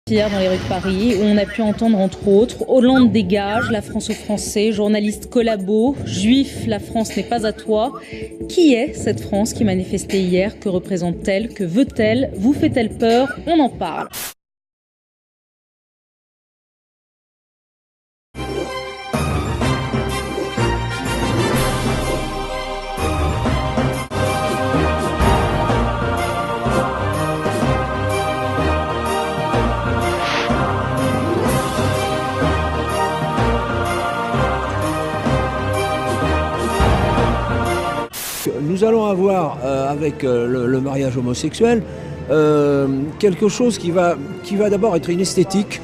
Hier dans les rues de Paris, où on a pu entendre entre autres Hollande dégage, la France aux Français, journaliste collabo, juif, la France n'est pas à toi. Qui est cette France qui manifestait hier? Que représente-t-elle? Que veut-elle? Vous fait-elle peur? On en parle. Nous allons avoir avec le mariage homosexuel quelque chose qui va d'abord être une esthétique,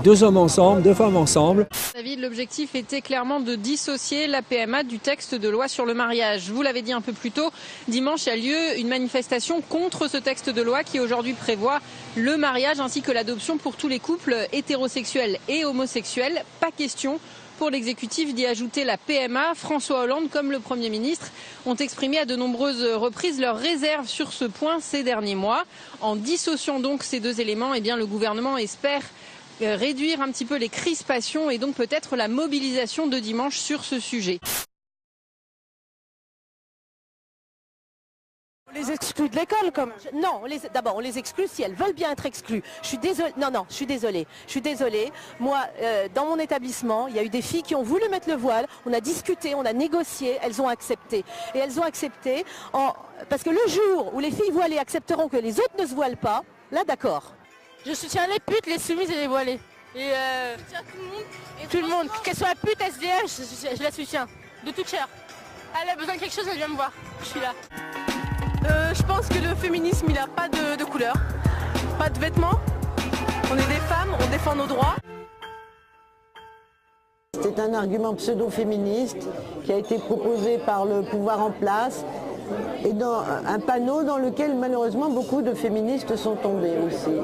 deux hommes ensemble, deux femmes ensemble. David, l'objectif était clairement de dissocier la PMA du texte de loi sur le mariage. Vous l'avez dit un peu plus tôt, dimanche a lieu une manifestation contre ce texte de loi qui aujourd'hui prévoit le mariage ainsi que l'adoption pour tous les couples hétérosexuels et homosexuels. Pas question pour l'exécutif d'y ajouter la PMA. François Hollande, comme le Premier ministre, ont exprimé à de nombreuses reprises leurs réserves sur ce point ces derniers mois. En dissociant donc ces deux éléments, eh bien, le gouvernement espère réduire un petit peu les crispations et donc peut-être la mobilisation de dimanche sur ce sujet. On les exclut de l'école comme... Non, d'abord on les exclut si elles veulent bien être exclues. Je suis désolée. Non, je suis désolée. Je suis désolée. Moi, dans mon établissement, il y a eu des filles qui ont voulu mettre le voile. On a discuté, on a négocié, elles ont accepté. Et elles ont accepté parce que le jour où les filles voilées accepteront que les autres ne se voilent pas, là d'accord. Je soutiens les putes, les soumises et les voilées. Et je soutiens tout le monde. Qu'elle soit pute, SDF, je la soutiens. De toute chair. Elle a besoin de quelque chose, elle vient me voir. Je suis là. Je pense que le féminisme, il n'a pas de couleur, pas de vêtements. On est des femmes, on défend nos droits. C'est un argument pseudo-féministe qui a été proposé par le pouvoir en place et dans un panneau dans lequel malheureusement beaucoup de féministes sont tombés aussi.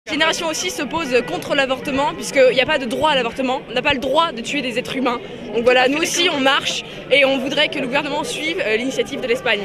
Génération aussi s'oppose contre l'avortement puisqu'il n'y a pas de droit à l'avortement, on n'a pas le droit de tuer des êtres humains. Donc voilà, nous aussi on marche et on voudrait que le gouvernement suive l'initiative de l'Espagne.